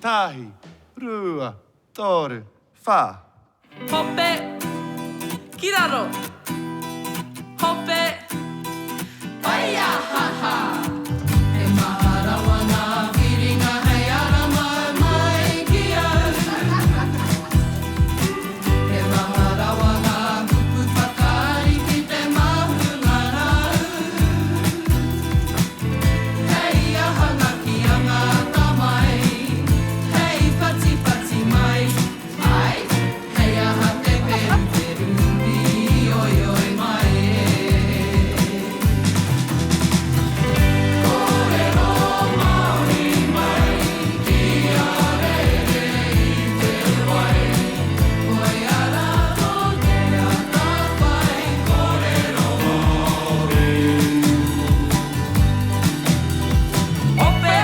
tahi, rua, toru, fa. Hoppe, kiraro. Hoppe, paia, ha ha. He maharawa ngā whiringa hei ara mai mai ki au. He maharawa ngā kupu whakaari ki te mahunga rau. Hei ahanga ki a ngā tamai. Hei pati pati mai. Ai, hei aha te peru peru mi oi oi mai e. Hoppe,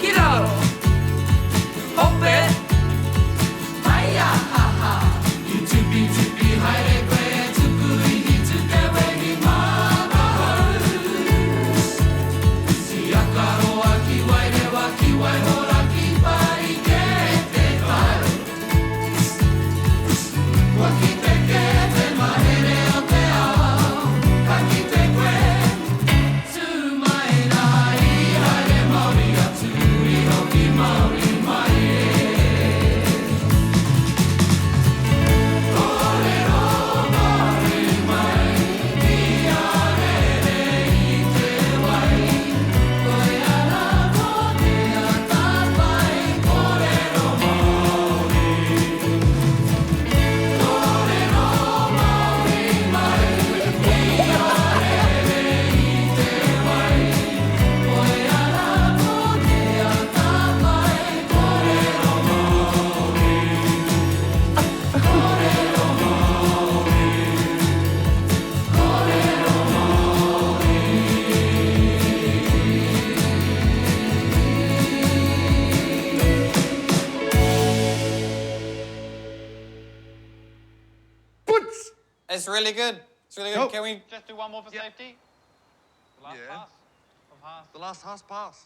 kiraro. Hoppe, paia, ha ha. I tupi tupi haere koe tupu ihi tuke wehi mānahau. Si akaroa ki wai rewa ki wai hora ki pari ke te tau. Kua ki te ke te mahere o te ao. Ka ki te koe. Tū mai rā i haere Māori atu i hoki Māori mai e. Kōrero Māori mai, ki a rere i te wai. Koe ara ko te atapai, kōrero Māori. Kōrero Māori mai, ki a rere i te wai. Koe ara ko te atapai, kōrero Māori. Kōrero Māori. Kōrero Putz! It's really good. It's really good. Nope. Can we just do one more for safety? The last Yeah. pass of Haas. The last Haas pass.